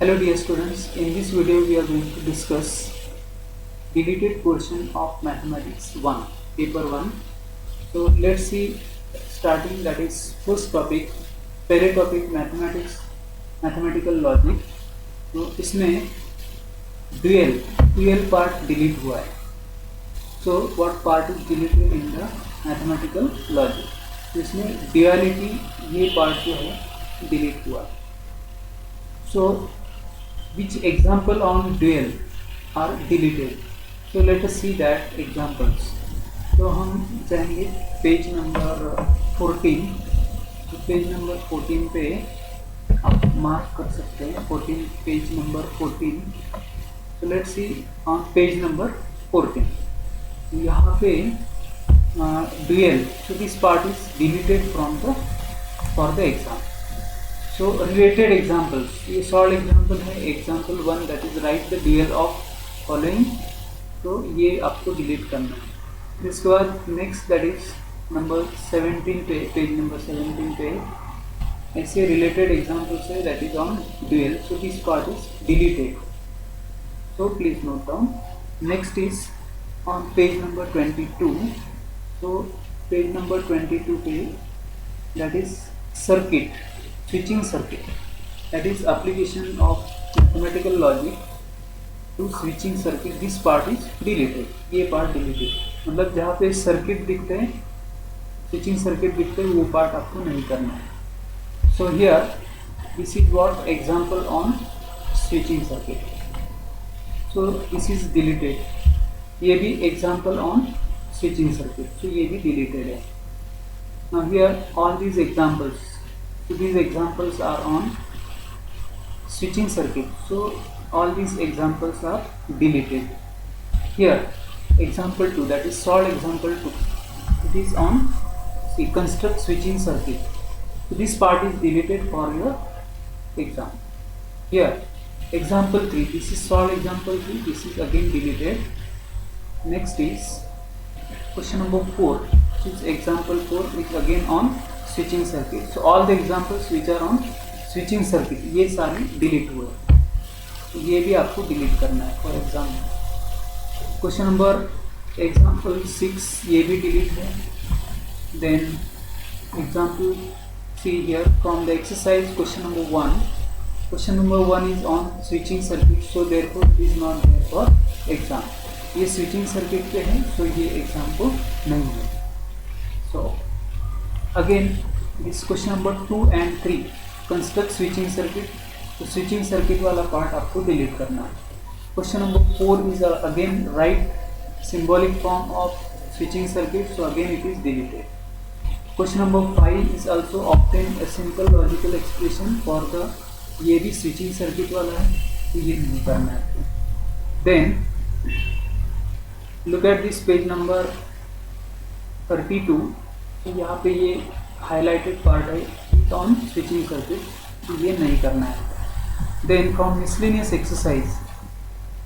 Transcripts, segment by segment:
Hello dear students, in this video we are going to discuss deleted portion of mathematics 1, paper 1. So let's see starting, that is first topic, पहले topic mathematical logic. तो इसमें dual part delete हुआ है. So what part is deleted in the mathematical logic? तो इसमें duality ये part जो है delete हुआ है. So which example on dual are deleted? So let us see that examples. तो हम जाएंगे पेज नंबर 14. तो पेज नंबर 14 पे आप मार्क कर सकते हैं 14, पेज नंबर 14. तो let's see on page number 14. यहाँ पे dual, so this part is deleted from the for the exam. So related examples, ये शॉर्ट एग्जाम्पल है. Example 1 that is right the dual of following. तो ये आपको delete करना है. इसके बाद नेक्स्ट दैट इज नंबर 17 पे, पेज नंबर 17 पे ऐसे रिलेटेड एग्जाम्पल्स है that is on dual. So this part is deleted. So please note down. Next is on page number 22. तो पेज नंबर 22 पे that is circuit, switching circuit, that is application of mathematical logic to switching circuit. This part is deleted. ये part deleted, मतलब जहाँ पे circuit दिखते हैं, switching circuit दिखते हैं, वो part आपको नहीं करना है. So here this is what example on switching circuit. So this is deleted. ये भी example on switching circuit. So ये भी deleted है. Now here all these examples. So these examples are on switching circuit. So all these examples are deleted. Here example 2, that is solve example 2. It is on construct switching circuit. So this part is deleted for your exam. Here example 3, this is solve example 3. This is again deleted. Next is question number 4. This is example 4 is again on switching circuit. So all the examples which are on switching circuit ये सारे delete हुए. तो ये भी आपको delete करना है for example. Question number example 6 ये भी डिलीट है. Then example see here from the exercise question number 1. Question number 1 is on switching circuit. So therefore it is not there for exam. ये स्विचिंग सर्किट पे है, सो ये exam को नहीं है. सो again this question number 2 and 3 construct switching circuit. तो switching circuit वाला part आपको delete करना है. question number 4 is again write symbolic form of switching circuit. So again it is deleted. question number 5 is also obtain a simple logical expression for the, ये भी switching circuit वाला है, तो ये नहीं करना है. then look at this page number 32. तो यहाँ पे ये हाईलाइटेड पार्ट है ऑन स्विचिंग सर्किट, तो ये नहीं करना है. देन फ्रॉम मिसलेनियस एक्सरसाइज,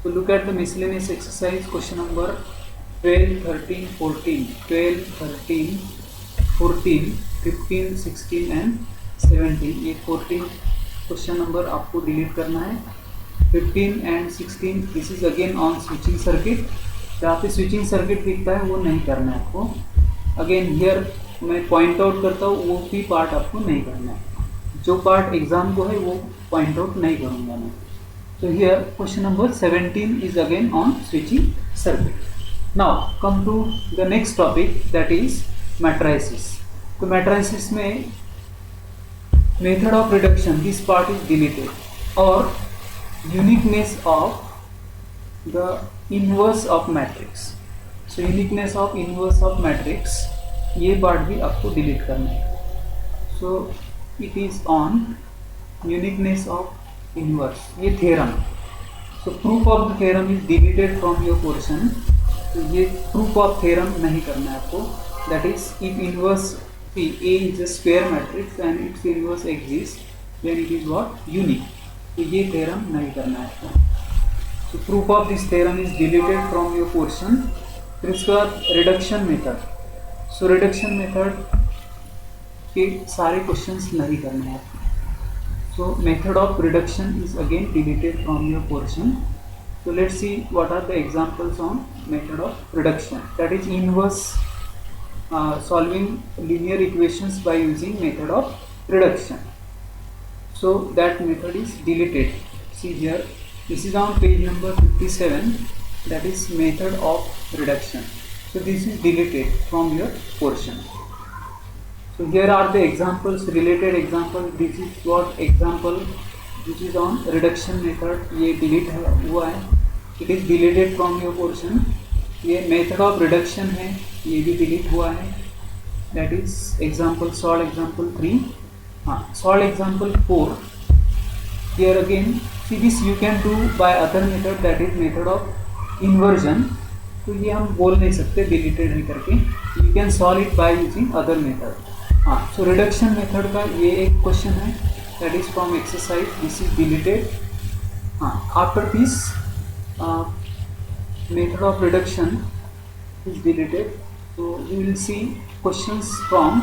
तो look at the miscellaneous exercise question number 12, 13, 14, 12, 13, 14, 15, 16 and 17. ये 14 क्वेश्चन नंबर आपको डिलीट करना है. 15 and 16 this is again on switching circuit. जहाँ पे स्विचिंग सर्किट दिखता है वो नहीं करना है आपको. अगेन हियर मैं पॉइंट आउट करता हूँ, वो भी पार्ट आपको नहीं करना है. जो पार्ट एग्जाम को है वो पॉइंट आउट नहीं करूँगा मैं. तो here question number 17 is again on switching circuit. Now come to the next topic that is matrices. तो मैट्राइसिस में method of reduction, this part is deleted. और uniqueness of the inverse of matrix. So uniqueness of inverse of matrix, ये part भी आपको delete करना है. So it is on uniqueness of inverse, ये theorem. So proof of the theorem is deleted from your portion. तो ये proof of theorem नहीं करना है आपको. That is if inverse A is a square matrix and its inverse exist then it is what unique. तो ये theorem नहीं करना है आपको. So proof of this theorem is deleted from your portion. फिर उसके बाद reduction method. So reduction method के सारे क्वेश्चंस नहीं करने हैं. So method of reduction is again deleted from your portion. So let's see what are the examples on method of reduction. That is inverse solving linear equations by using method of reduction. So that method is deleted. See here, this is on page number 57. That is method of reduction. So this is deleted from your portion. So here are the examples, related example. This is what example which is on reduction method. ये delete हुआ है. It is deleted from your portion. ये method of reduction है, ये भी delete हुआ है. That is example, solve example 3. Solve example 4. Here again, see this you can do by other method, that is method of inversion. तो ये हम बोल नहीं सकते deleted है करके. You can solve it by using other method. So reduction method का ये एक question है, that is from exercise. This is deleted. After this method of reduction is deleted. So we will see questions from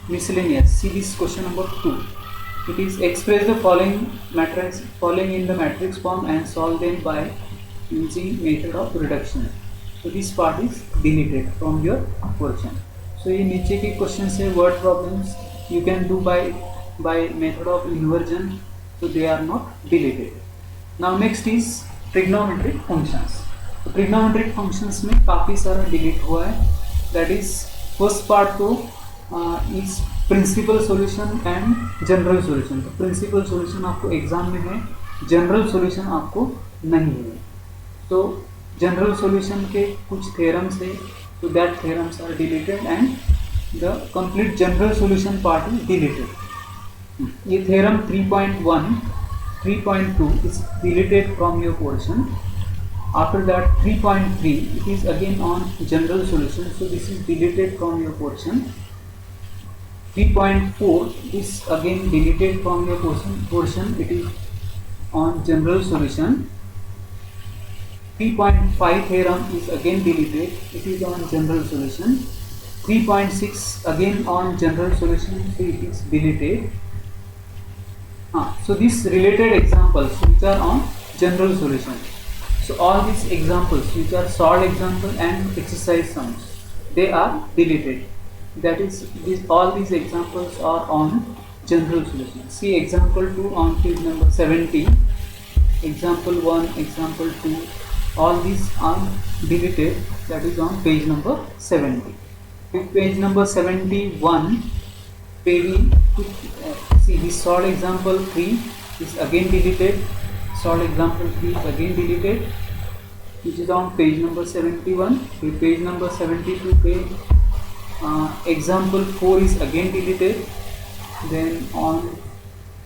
miscellaneous. See this question number 2. It is express the following in the matrix form and solve them by using method of reduction. So this part is deleted from your portion. So ये नीचे के question है word problems, you can do by method of inversion, so they are not deleted. Now next is trigonometric functions. तो trigonometric functions में काफ़ी सारा delete हुआ है. दैट इज फर्स्ट पार्ट तो is principal solution and general solution. तो principal solution आपको exam में है, जनरल सॉल्यूशन आपको नहीं है. तो जनरल सॉल्यूशन के कुछ थ्योरम्स है, so that theorems are deleted and the complete general solution part is deleted. ये theorem 3.1, 3.2 is deleted from your portion. After that 3.3 it is again on general solution, so this is deleted from your portion. 3.4 is again deleted from your portion. It is on general solution. 3.5 theorem is again deleted. It is on general solution. 3.6 again on general solution, so it is deleted. So these related examples which are on general solution. So all these examples which are solved example and exercise sums, they are deleted. That is, all these examples are on general solution. See example 2 on page number 70. Example 1, example 2. All these are deleted. That is on page number 70. Page number 71 पे भी see this solved example 3 is again deleted. Solved example 3 is again deleted, which is on page number 71. Page number 72 पे example 4 is again deleted. Then on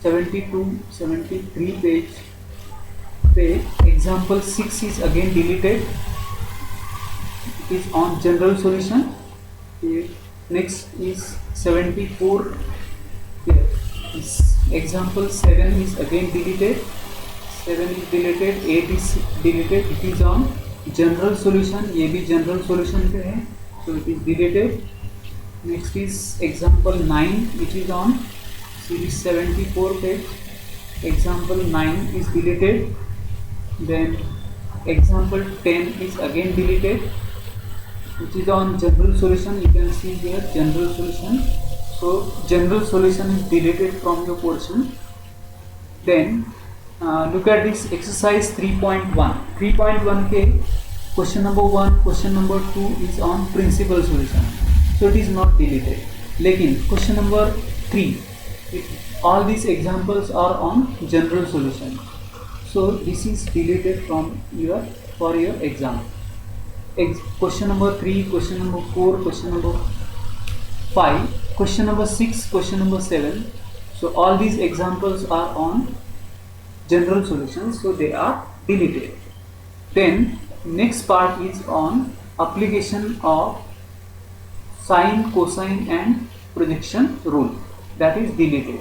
72, 73 page example 6 is again deleted. It is on general solution. Next is 74. Example 7 is again deleted. 7 is deleted. 8 is deleted. It is on general solution. ये भी general solution पे है, so it is deleted. Next is example 9, which is on series 74 page. Example 9 is deleted. Then example 10 is again deleted, which is on general solution. You can see here general solution. So general solution is deleted from your portion. Then look at this exercise 3.1. 3.1 के question number 1, question number 2 is on principal solution, so it is not deleted. लेकिन question number 3, all these examples are on general solution. So this is deleted from for your exam. Question number 3, question number 4, question number 5, question number 6, question number 7. So all these examples are on general solutions, so they are deleted. Then next part is on application of sine, cosine and projection rule. That is deleted.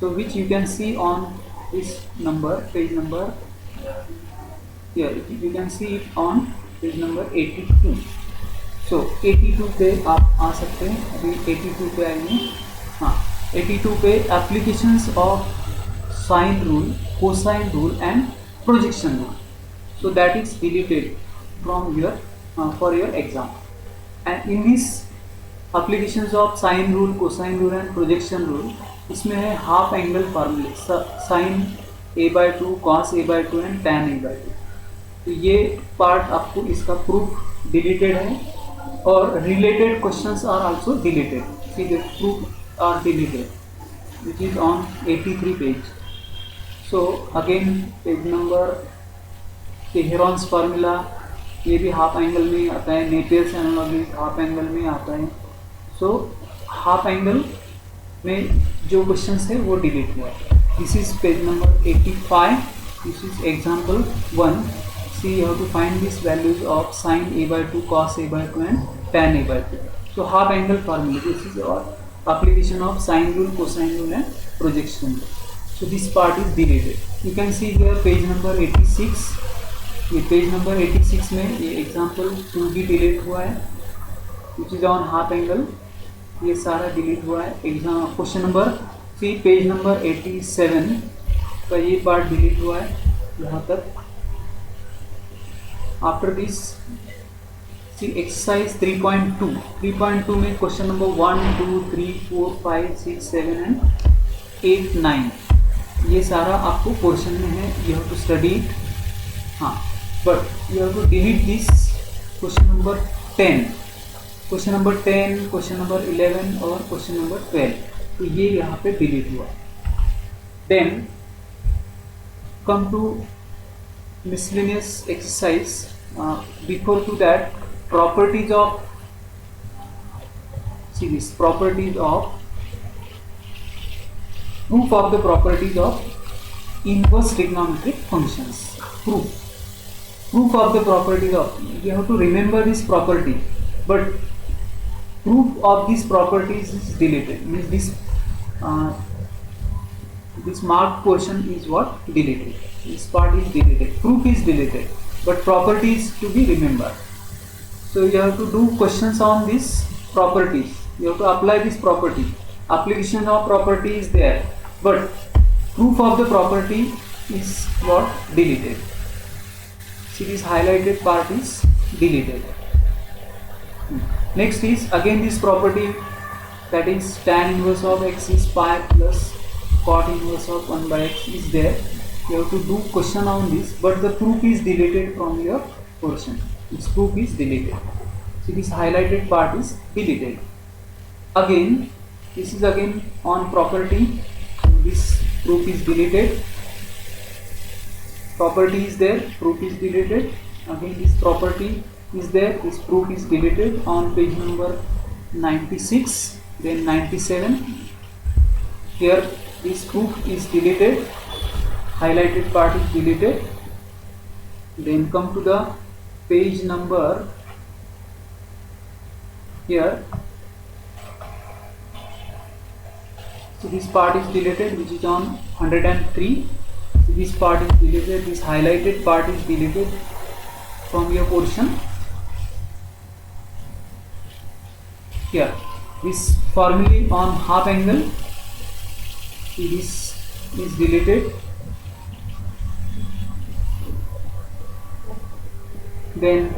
So which you can see on this number, page number, here you can see it on page number 82. So 82 पे आप आ सकते हैं. अभी 82 पे आएंगे. 82 पे applications of sine rule, cosine rule and projection rule. So that is deleted from your for your exam. And in this applications of sine rule, cosine rule and projection rule, इसमें है हाफ एंगल फार्मूले, sine a/2, cos a/2 and tan a/2. तो ये part आपको इसका proof deleted है और related questions are also deleted. See the proof are deleted which is on 83 page. So again page number Heron's formula, ये भी half angle में आता है. नेपियर्स एनालॉजी हाफ एंगल में आता है. सो हाफ एंगल में जो क्वेश्चंस है वो डिलीट हुआ है. This is page number 85. This is example 1. See, you have to find these values of sine a/2, cos a/2 and tan a/2. So half angle formula, this is our application of sine rule, cosine rule and projection rule. So this part is deleted. You can see here page number 86. ये page number 86 में ये example 2 भी delete हुआ है, which is on half angle. ये सारा delete हुआ है. Exam question number see page number 87 का ये पार्ट डिलीट हुआ है यहाँ तक. After this, see exercise 3.2. 3.2 में क्वेश्चन नंबर 1, 2, 3, 4, 5, 6, 7 and 8, 9 ये सारा आपको पोर्शन में है. You have to study. हाँ, but you have to delete this question number 10, question number 10, question number 11 और क्वेश्चन नंबर 12. तो ये यहाँ पे डिलीट हुआ. Then come to miscellaneous exercise. Before to that, properties of, see this, properties of, proof of the properties of inverse trigonometric functions. Proof of the properties of, you have to remember this property, but proof of these properties is deleted. Means this marked portion is what deleted. This part is deleted. Proof is deleted, but properties to be remembered. So you have to do questions on these properties. You have to apply this property. Application of property is there, but proof of the property is what deleted. See, this highlighted part is deleted. Next is again this property, that is tan inverse of x is pi plus cot inverse of 1 by x is there. You have to do question on this, but the proof is deleted from your portion. This proof is deleted. So this highlighted part is deleted. Again, this is again on property. So this proof is deleted. Property is there, proof is deleted. Again this property is there, this proof is deleted on page number 96. Then 97. Here this proof is deleted. Highlighted part is deleted. Then come to the page number here. So this part is deleted, which is on 103. So this part is deleted. This highlighted part is deleted from your portion. Here, this formula on half angle. See, this is deleted. Then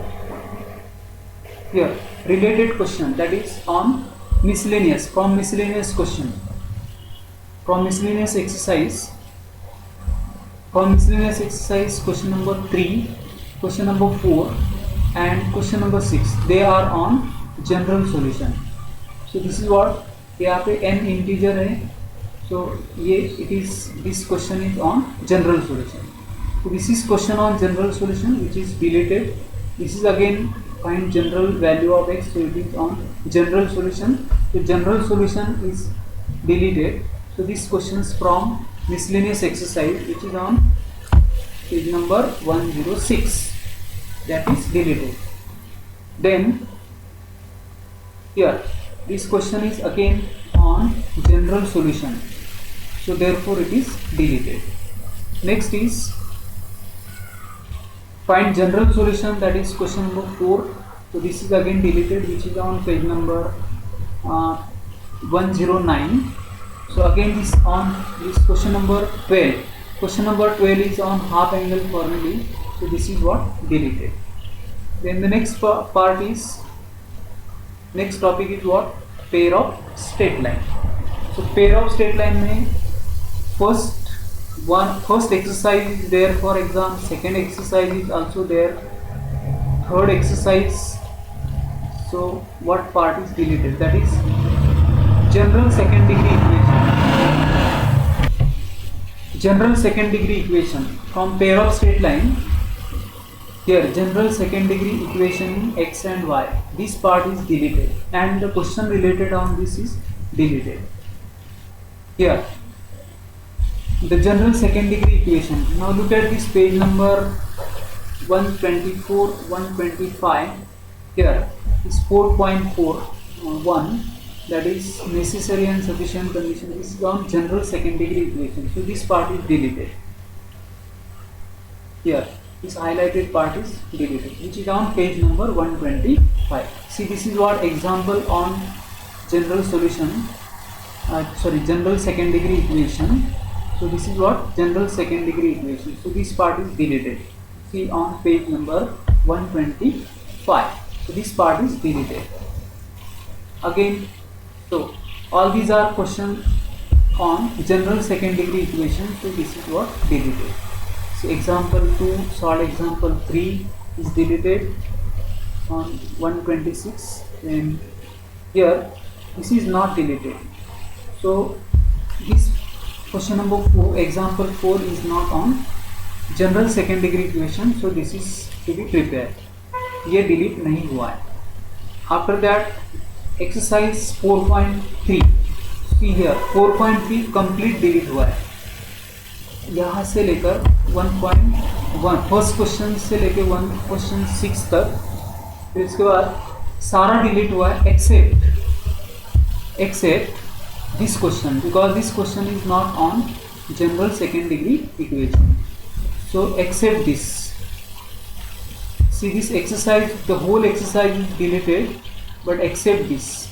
here related question, that is on miscellaneous, from miscellaneous question, from miscellaneous exercise. From miscellaneous exercise question number 3, question number 4 and question number 6, they are on general solution. So this is what, यहाँ पे n integer है. So ये it is, this question is on general solution. So this is question on general solution, which is deleted. This is again find general value of x, so it is on general solution. The general solution is deleted. So these questions from miscellaneous exercise, which is on page number 106, that is deleted. Then here this question is again on general solution, so therefore it is deleted. Next is find general solution, that is question number 4. So this is again deleted, which is on page number 109. So again this on this question number 12. Question number 12 is on half angle formulae. So this is what deleted. Then the next part is, next topic is what? Pair of straight line. So pair of straight line में first exercise is there for exam, second exercise is also there, third exercise. So what part is deleted? That is general second degree equation. General second degree equation from pair of straight line. Here general second degree equation in x and y. This part is deleted and the question related on this is deleted. Here the general second degree equation. Now look at this page number 124, 125. Here is 4.41, that is necessary and sufficient condition. This is on general second degree equation. So this part is deleted. Here this highlighted part is deleted, which is on page number 125. See, this is what example on general solution, general second degree equation. So this is what general second degree equation. So this part is deleted. See on page number 125. So this part is deleted. Again, so all these are questions on general second degree equation. So this is what deleted. So example 2, solve example 3 is deleted on 126, and here this is not deleted. So this question number 4, example 4 is not on general second degree equation. So this is to be prepared. ये delete नहीं हुआ है. After that exercise 4.3. See here 4.3 complete delete हुआ है. यहाँ से लेकर 1.1 first question से लेकर 1 क्वेश्चन 6 तक, फिर इसके बाद सारा डिलीट हुआ है except this question, because this question is not on general second degree equation. So except this, see this exercise, the whole exercise is deleted, but except this,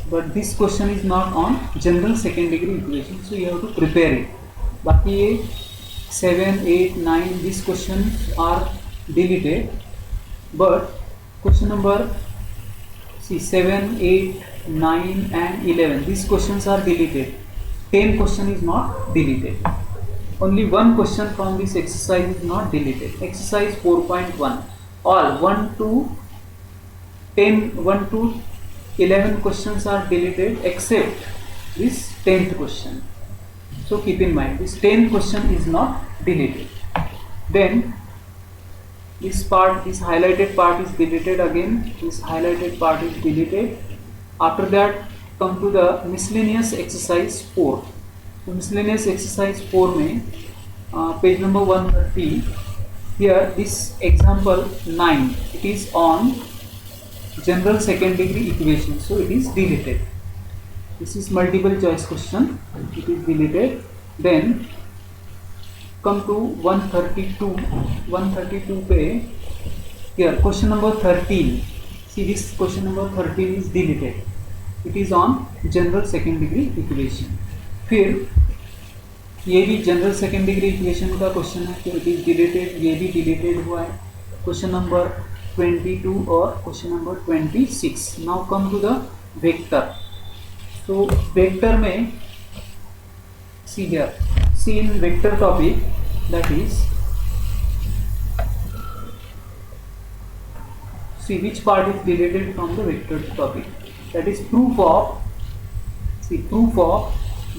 but this question is not on general second degree equation. So you have to prepare it. बाकी ये 7, 8, 9 these questions are deleted, but question number 7, 8, 9 and 11 these questions are deleted. 10 question is not deleted. Only one question from this exercise is not deleted. Exercise 4.1, all 1 to 11 questions are deleted except this 10th question. So keep in mind this 10th question is not deleted. Then this part, this highlighted part is deleted again. This highlighted part is deleted. After that come to the miscellaneous exercise 4. So miscellaneous exercise 4 में page number 130. Here this example 9, it is on general second degree equation. So it is deleted. This is multiple choice question. It is deleted. Then come to 132. 132 पे here question number 13. See this question number 13 is deleted. It is on general second degree equation. फिर ये भी general second degree equation का question है, तो it is deleted. ये भी deleted हुआ है. क्वेश्चन नंबर 22 और question number 26. Now come to the vector. तो वेक्टर में see here, see in vector topic, that is see which part is deleted from the vector topic. That is proof of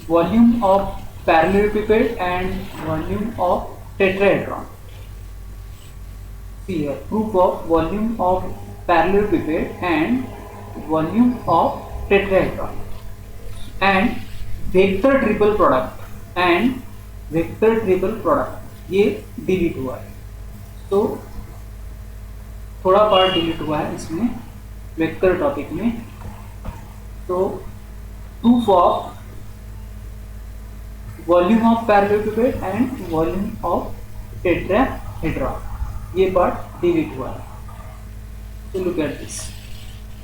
volume of parallelepiped and volume of tetrahedron. See here, proof of volume of parallelepiped and volume of tetrahedron and vector triple product ये delete हुआ है. तो थोड़ा part delete हुआ है इसमें vector topic में. तो proof of volume of parallelepiped and volume of tetrahedron ये पार्ट डिलीट हुआ है. तो look at this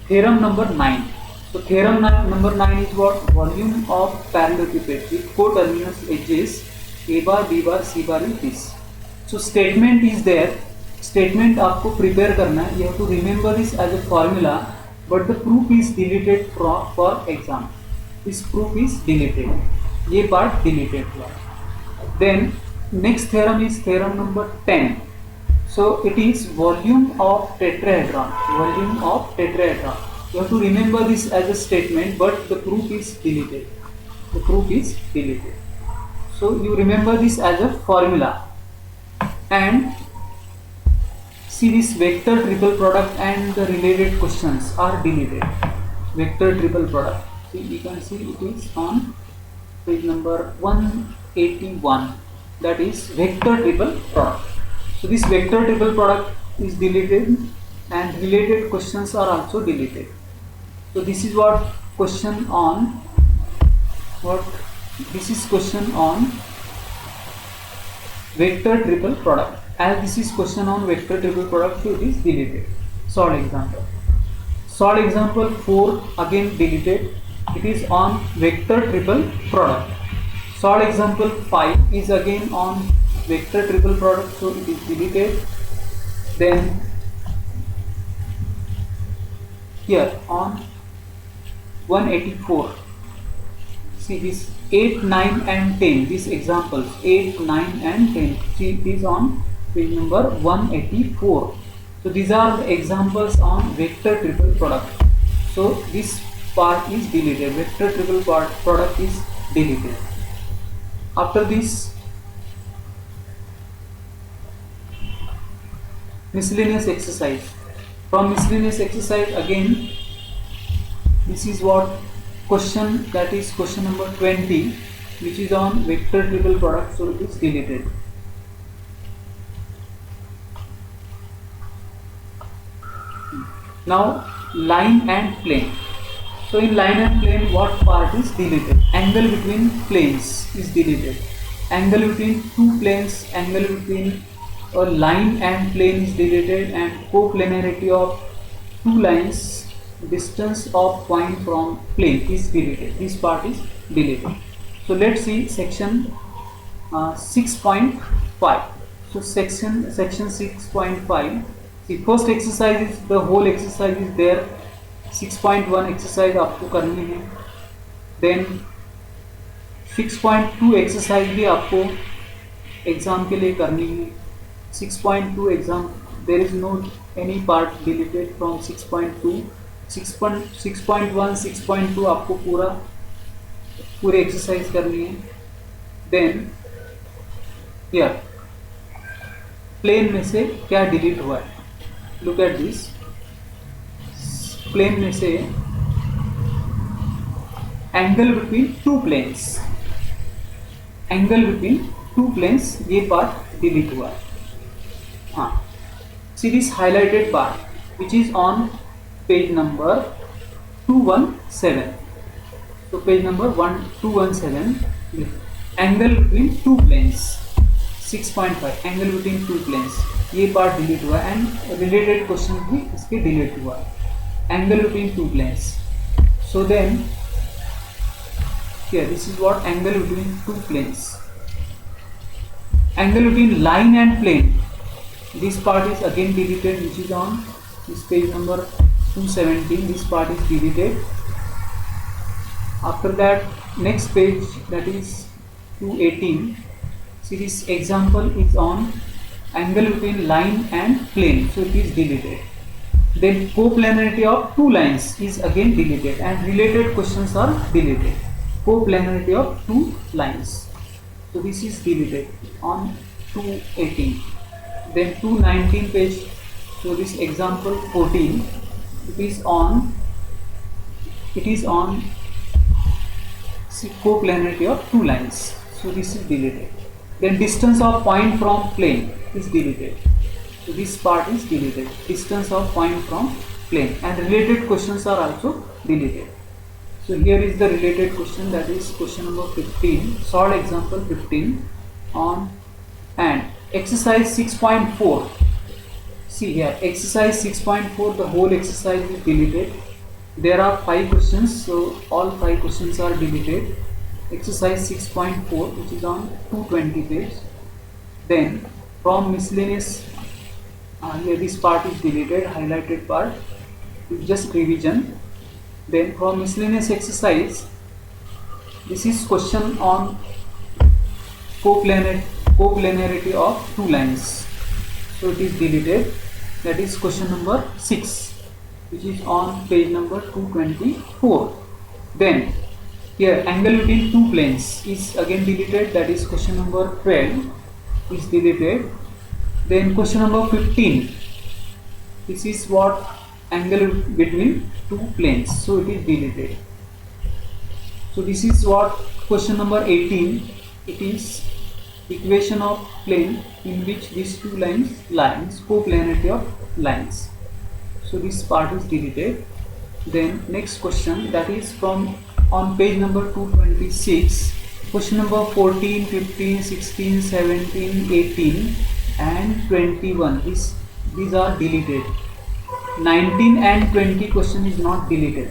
theorem number 9. So theorem number 9 is what? Volume of parallelepiped with coterminous edges a bar, b bar, c bar is this. So statement is there. Statement आपको prepare करना है. You have to remember this as a formula, but the proof is deleted for exam. This proof is deleted. ये part deleted हुआ. Then next theorem is theorem number 10. So it is volume of tetrahedron. Volume of tetrahedron. You have to remember this as a statement, but the proof is deleted. The proof is deleted. So you remember this as a formula. And see, this vector triple product and the related questions are deleted. Vector triple product. See, you can see it is on page number 181. That is vector triple product. So this vector triple product is deleted and related questions are also deleted. So this is what question on this is question on vector triple product. As this is question on vector triple product, so it is deleted. Solve example. Solve example 4 again deleted. It is on vector triple product. Solve example 5 is again on vector triple product, so it is deleted. Then here on 184, see this 8, 9 and 10, these examples 8, 9 and 10, see it is on page number 184. So these are the examples on vector triple product. So this part is deleted. Vector triple product is deleted. After this, miscellaneous exercise. From miscellaneous exercise again, this is what question, that is question number 20, which is on vector triple product, so it is deleted. Now line and plane. So in line and plane, what part is deleted? Angle between planes is deleted. Angle between two planes, angle between a line and plane is deleted, and coplanarity of two lines, distance of point from plane is deleted. This part is deleted. So let's see section 6.5. So section 6.5. The first exercise is, the whole exercise is there. 6.1 exercise आपको करनी है. Then 6.2 exercise भी आपको exam के लिए करनी है. 6.2 exam, there is no any part deleted from 6.2. 6.1 6.2 आपको पूरे एक्सरसाइज करनी है. देन here प्लेन में से क्या डिलीट हुआ है? Look at this. प्लेन में से angle between two planes, angle between two planes, ये पार्ट डिलीट हुआ है. हाँ, see this highlighted part which is on page number 217. So page number 217, angle between two planes, 6.5 angle between two planes, ये part delete हुआ है. And related question भी इसके delete हुआ है. Angle between two planes. So then here this is what angle between two planes. Angle between line and plane, this part is again deleted, which is on this page number 217. This part is deleted. After that, next page, that is 218. See, this example is on angle between line and plane, so it is deleted. Then coplanarity of two lines is again deleted, and related questions are deleted. Coplanarity of two lines, so this is deleted on 218. Then 219 page, so this example 14, it is on coplanarity of two lines, so this is deleted. Then distance of point from plane is deleted, so this part is deleted. Distance of point from plane, and related questions are also deleted. So here is the related question, that is question number 15. Solve example 15 on, and exercise 6.4. See here, exercise 6.4, the whole exercise is deleted. There are 5 questions, so all 5 questions are deleted. Exercise 6.4, which is on 220 page. Then from miscellaneous, here this part is deleted, highlighted part, just revision. Then from miscellaneous exercise, this is question on coplanarity of two lines, so it is deleted. That is question number 6, which is on page number 224. Then here angle between two planes is again deleted, that is question number 12 is deleted. Then question number 15, this is what angle between two planes, so it is deleted. So this is what question number 18, it is equation of plane in which these two lines coplanarity of lines, so this part is deleted. Then next question, that is from on page number 226, question number 14, 15, 16, 17, 18 and 21, these are deleted. 19 and 20 question is not deleted.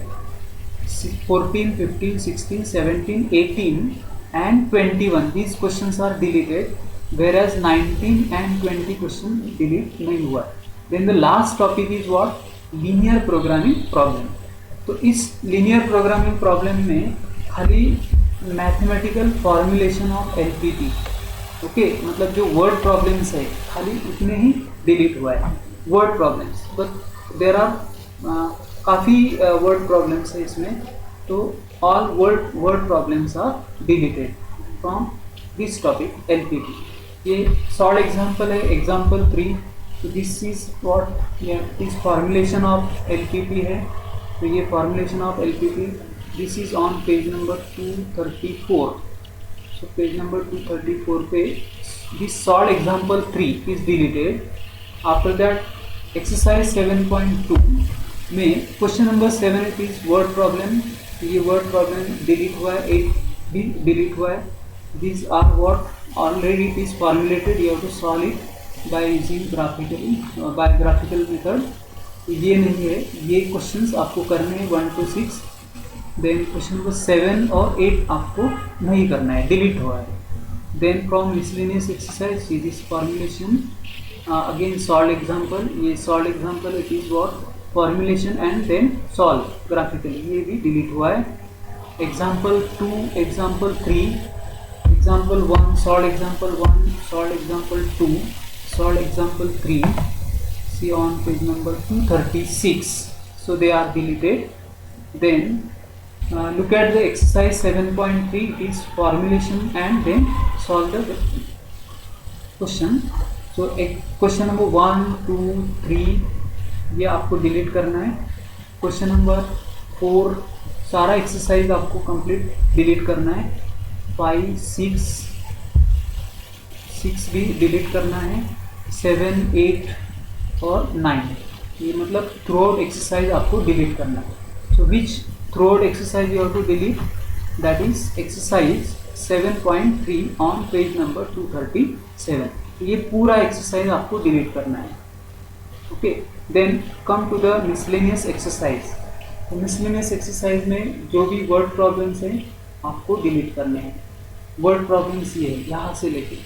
14, 15, 16, 17, 18 and 21, these questions are deleted, whereas 19 and 20 question delete नहीं हुआ. Then the last topic is what? Linear programming problem. तो इस linear programming problem में खाली mathematical formulation of LPP, okay, मतलब जो word problems है खाली इतने ही delete हुआ है, word problems, but there are काफ़ी word problems है इसमें, तो all word problems are deleted from this topic LPP. ये short example है, example 3. तो this is what, this formulation of LPP है, तो ये formulation of LPP, this is on page number 234. so page number 234 पे this short example 3 is deleted. After that exercise 7.2 में question number 7 it is word problem, ये word problem delete हुआ है, 8 भी delete हुआ है. These are what already it is formulated, you have to solve it by using graphical method. ये नहीं है, ये questions आपको करने हैं 1 to 6. Then question number 7 और 8 आपको नहीं करना है, delete हुआ है. Then from miscellaneous exercise, see this formulation, again solved example, ये solved example it is what formulation and then solve graphically, ये भी delete हुआ है. Example 2, example 3, example 1, solved example 1, solved example 2, solved example 3, see on page number 236, so they are deleted. Then look at the exercise 7.3, it is formulation and then solve the question. So question number 1, 2, 3 ये आपको delete करना है. Question number 4 सारा exercise आपको complete delete करना है. 5, 6 भी delete करना है. 7, 8 और 9, ये मतलब थ्रू आउट एक्सरसाइज आपको डिलीट करना है. So which throughout exercise you have to delete, that is exercise 7.3 on page number 237. ये पूरा एक्सरसाइज आपको डिलीट करना है. Okay, then come to the miscellaneous exercise. तो मिसलेनियस एक्सरसाइज में जो भी वर्ड प्रॉब्लम्स हैं आपको डिलीट करने हैं. वर्ड प्रॉब्लम्स ये है यहाँ से लेके,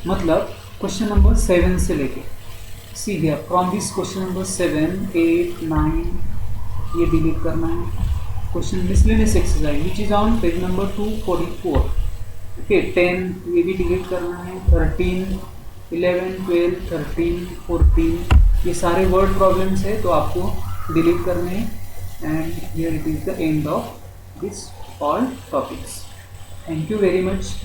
मतलब क्वेश्चन नंबर 7 से लेके, सी here from this question number 7, 8, 9 ये डिलीट करना है. Question miscellaneous exercise which is on page number 244. Okay, 10 ये भी डिलीट करना है. 13, 11, 12, 13, 14 ये सारे वर्ड प्रॉब्लम्स है तो आपको डिलीट करने हैं. And here it is the end of this all topics. Thank you very much.